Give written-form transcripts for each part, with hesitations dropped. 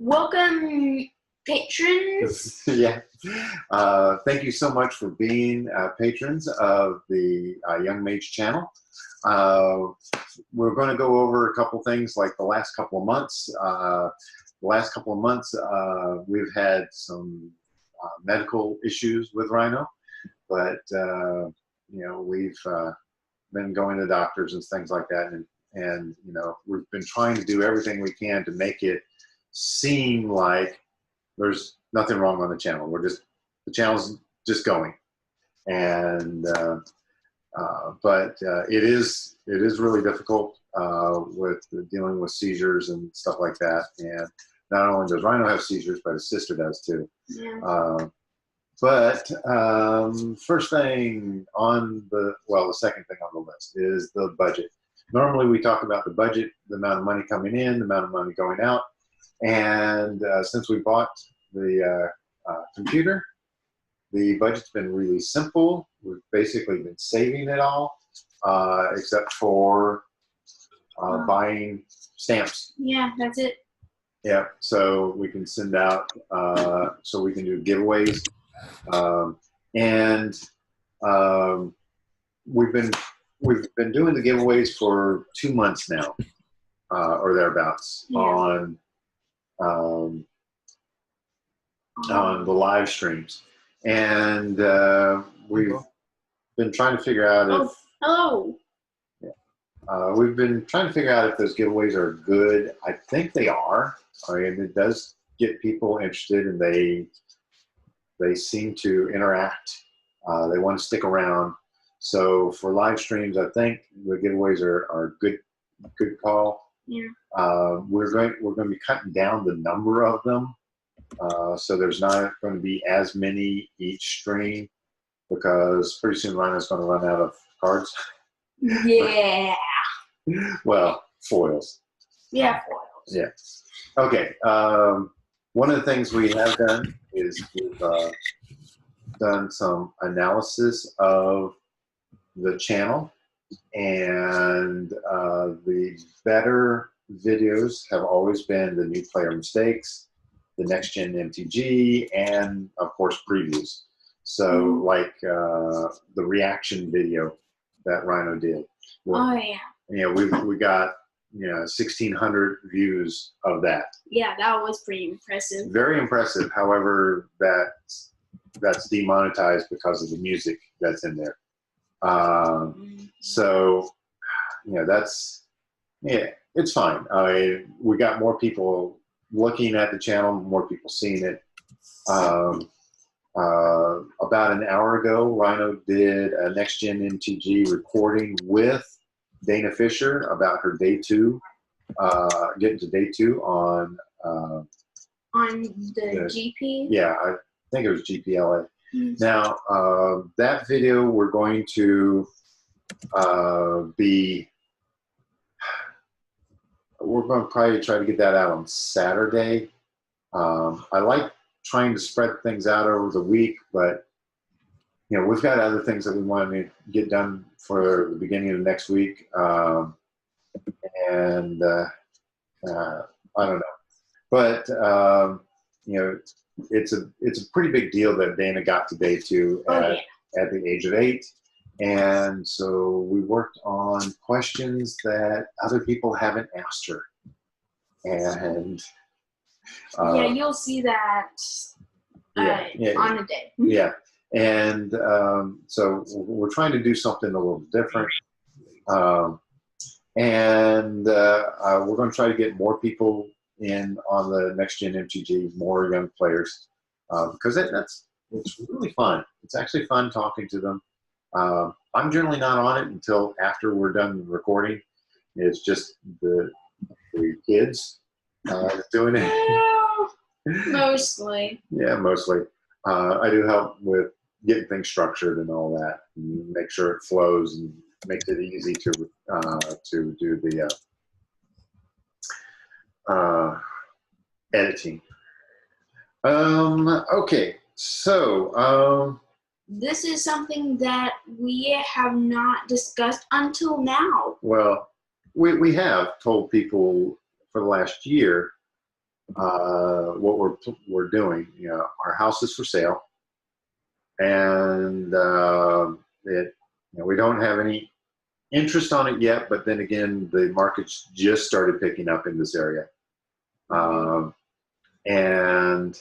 Welcome, patrons. Yeah. Thank you so much for being patrons of the Young Mage channel. We're going to go over a couple things like the last couple of months. We've had some medical issues with Rhino, but we've been going to doctors and things like that, and we've been trying to do everything we can to make it seem like there's nothing wrong on the channel. The channel's just going, and but it is really difficult with dealing with seizures and stuff like that. And not only does Rhino have seizures, but his sister does too. Yeah. First thing on the second thing on the list is the budget. Normally we talk about the budget, the amount of money coming in, the amount of money going out. And since we bought the computer, the budget's been really simple. We've basically been saving it all, except for buying stamps. Yeah, that's it. Yeah, so we can send out, so we can do giveaways. We've been doing the giveaways for 2 months now, or thereabouts, Yeah. on the live streams, and we've been trying to figure out if hello. we've been trying to figure out if those giveaways are good. I think they are. I mean, it does get people interested, and they seem to interact. They want to stick around. So for live streams, I think the giveaways are good call. Yeah. We're going to be cutting down the number of them, so there's not going to be as many each stream, because pretty soon Rhino's going to run out of cards. Yeah. Well, foils. Yeah, foils. Yeah. Okay. One of the things we have done is we've done some analysis of the channel, and the better videos have always been the new player mistakes, the next gen MTG, and of course previews. So like the reaction video that Rhino did. Oh yeah. We got 1,600 views of that. Yeah, that was pretty impressive. Very impressive. However, that's demonetized because of the music that's in there. So it's fine. We got more people looking at the channel, more people seeing it. About an hour ago, Rhino did a next gen MTG recording with Dana Fisher about her day 2, getting to day 2 on the GP. Yeah, I think it was GPLA. Now, that video we're going to probably try to get that out on Saturday. I like trying to spread things out over the week, but we've got other things that we want to get done for the beginning of next week, and I don't know, but it's a pretty big deal that Dana got to day 2 at the age of 8. And so we worked on questions that other people haven't asked her. And yeah, you'll see that on the day. Yeah. And so we're trying to do something a little different. And we're going to try to get more people in on the next gen MTG, more young players, because it's really fun. It's actually fun talking to them. I'm generally not on it until after we're done recording. It's just the kids doing it. Mostly. Yeah, mostly. I do help with getting things structured and all that, and make sure it flows and makes it easy to do the editing. Okay, so this is something that we have not discussed until now. Well, we have told people for the last year what we're doing. You know, our house is for sale, and we don't have any interest on it yet. But then again, the market's just started picking up in this area, and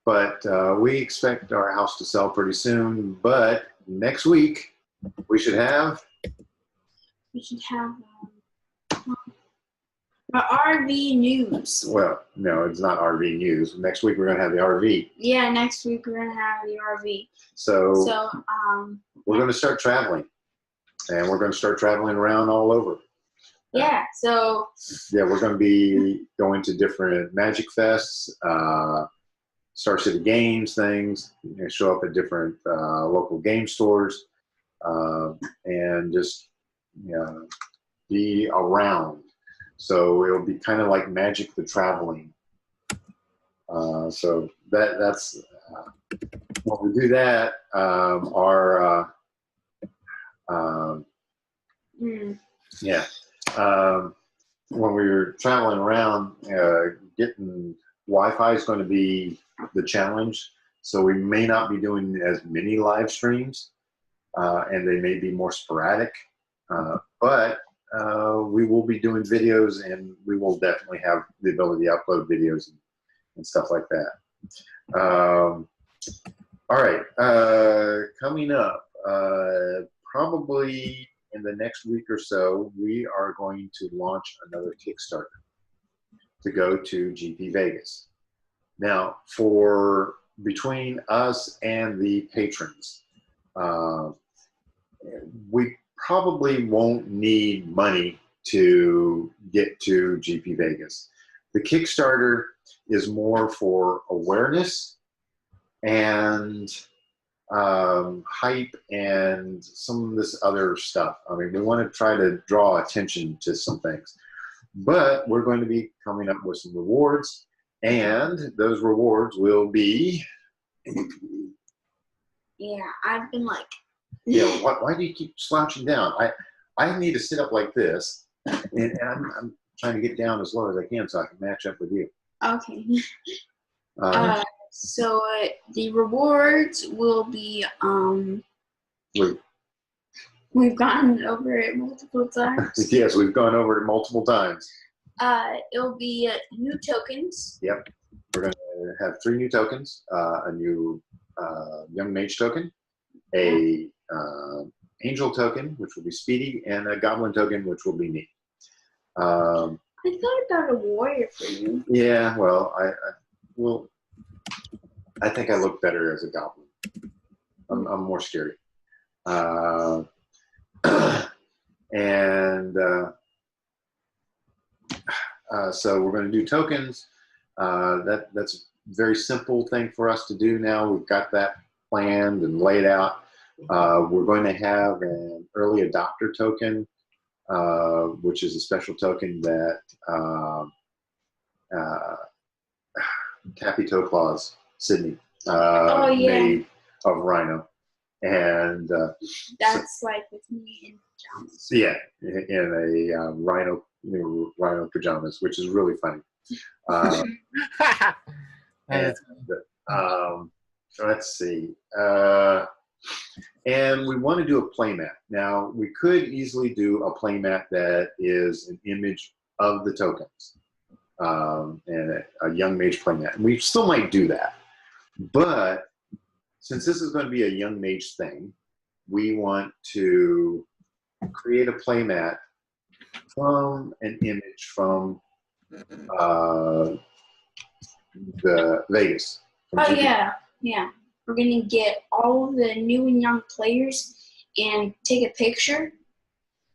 but we expect our house to sell pretty soon. But next week we should have our RV news. Well, no, it's not RV news. Next week we're going to have the RV. Yeah, next week we're gonna have the RV. So we're going to start traveling, and we're going to start traveling around all over. Yeah. So. Yeah, we're going to be going to different Magic Fests, Star City Games things. You know, show up at different local game stores, and just be around. So it'll be kind of like Magic the Traveling. So that's when we do that, when we're traveling around, getting Wi-Fi is going to be the challenge. So we may not be doing as many live streams, and they may be more sporadic, but we will be doing videos, and we will definitely have the ability to upload videos and stuff like that. All right, coming up, probably in the next week or so, we are going to launch another Kickstarter to go to GP Vegas. Now, for between us and the patrons, we probably won't need money to get to GP Vegas. The Kickstarter is more for awareness and hype and some of this other stuff. I mean, we want to try to draw attention to some things, but we're going to be coming up with some rewards, and those rewards will be. Yeah, I've been like. Yeah, why do you keep slouching down? I need to sit up like this, and I'm trying to get down as low as I can so I can match up with you. Okay. So the rewards will be we've gone over it multiple times. Yes, we've gone over it multiple times. It'll be new tokens. Yep, we're going to have 3 new tokens: a new Young Mage token, a Angel token, which will be Speedy, and a Goblin token, which will be me. I thought about a warrior for you. Yeah, well, I think I look better as a goblin. I'm more scary. So we're going to do tokens. That's a very simple thing for us to do now. We've got that planned and laid out. We're going to have an early adopter token, which is a special token that Tappy Toe Claws Sydney made of Rhino, and that's like with me in pajamas. Yeah, in a Rhino pajamas, which is really funny. Let's see. And we want to do a playmat. Now, we could easily do a playmat that is an image of the tokens, and a Young Mage playmat. And we still might do that. But since this is going to be a Young Mage thing, we want to create a playmat from an image from the Vegas. Yeah. We're gonna get all the new and young players and take a picture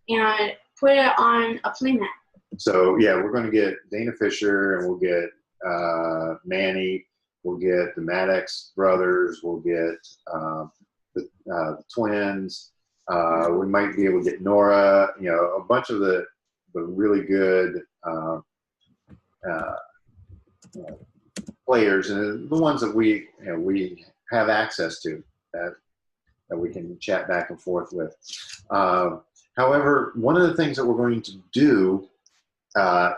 and put it on a playmat. So yeah, we're going to get Dana Fisher, and we'll get Manny. We'll get the Maddox brothers. We'll get the twins. We might be able to get Nora. You know, a bunch of the really good players, and the ones that we have access to that we can chat back and forth with. However, one of the things that we're going to do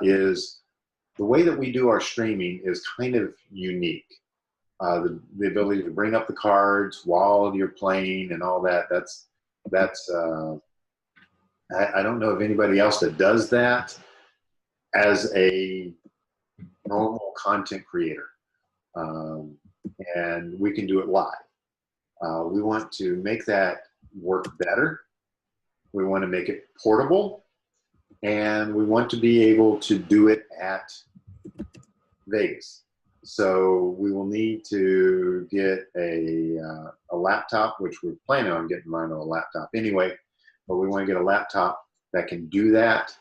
is the way that we do our streaming is kind of unique. The ability to bring up the cards while you're playing and all that, I don't know of anybody else that does that as a normal content creator. And we can do it live. We want to make that work better. We want to make it portable, and we want to be able to do it at Vegas. So we will need to get a laptop, which we're planning on getting Rhino a laptop anyway, but we want to get a laptop that can do that.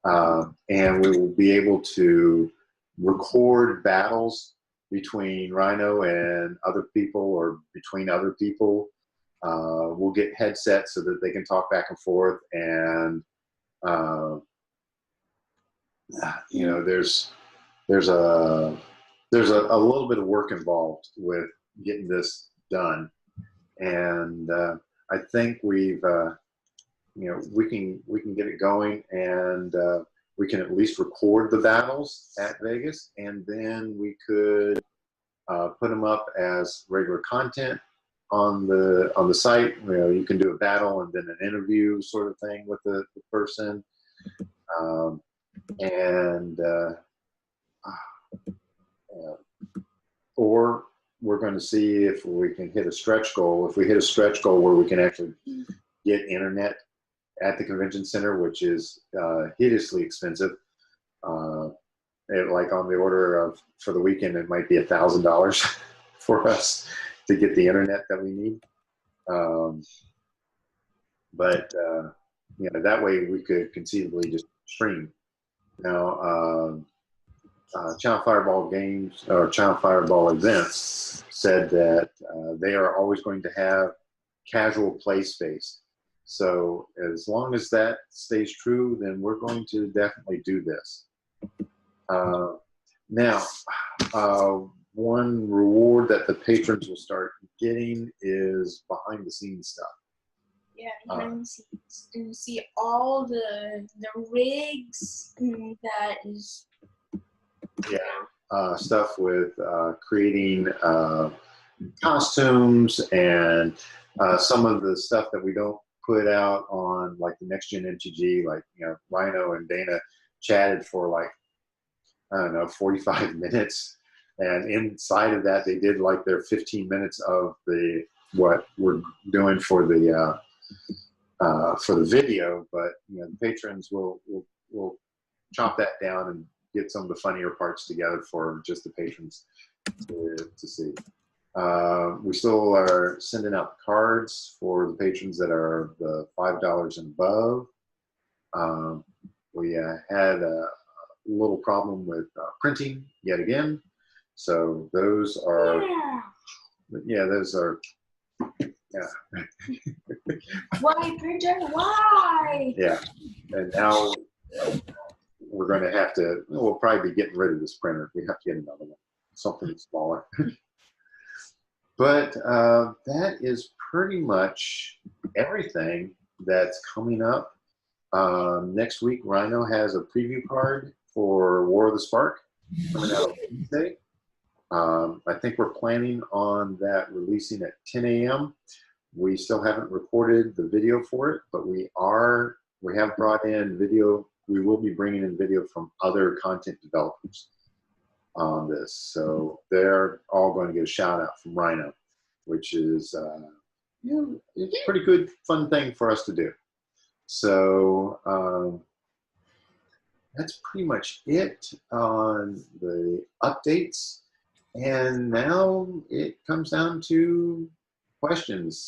And we will be able to record battles between Rhino and other people or between other people. We'll get headsets so that they can talk back and forth. And, you know, there's a little bit of work involved with getting this done. And I think we've, you know, we can get it going, and we can at least record the battles at Vegas, and then we could put them up as regular content on the site. You know, you can do a battle and then an interview sort of thing with the person, or we're going to see if we can hit a stretch goal. If we hit a stretch goal where we can actually get internet at the convention center, which is hideously expensive, like on the order of, for the weekend, it might be $1,000 for us to get the internet that we need. But you know, that way we could conceivably just stream. Now, Channel Fireball Games or Channel Fireball Events said that they are always going to have casual play space. So as long as that stays true, then we're going to definitely do this. Now, one reward that the patrons will start getting is behind the scenes stuff. Yeah, behind the scenes. And see all the rigs that is. Yeah, stuff with creating costumes and some of the stuff that we don't put out on like the Next Gen MTG, like, you know, Rhino and Dana chatted for like, I don't know, 45 minutes. And inside of that, they did like their 15 minutes of what we're doing for the video. But, you know, the patrons will chop that down and get some of the funnier parts together for just the patrons to see. We still are sending out cards for the patrons that are the $5 and above. We had a little problem with printing yet again. So those are, those are, Why, printer? Why? Yeah. And now we're going to have to, we'll probably be getting rid of this printer. We have to get another one, something smaller. But that is pretty much everything that's coming up. Next week, Rhino has a preview card for War of the Spark coming out on Wednesday. I think we're planning on that releasing at 10 a.m. We still haven't recorded the video for it, but we have brought in video. We will be bringing in video from other content developers on this. So they're all going to get a shout out from Rhino, which is it's a pretty good, fun thing for us to do. So that's pretty much it on the updates. And now it comes down to questions.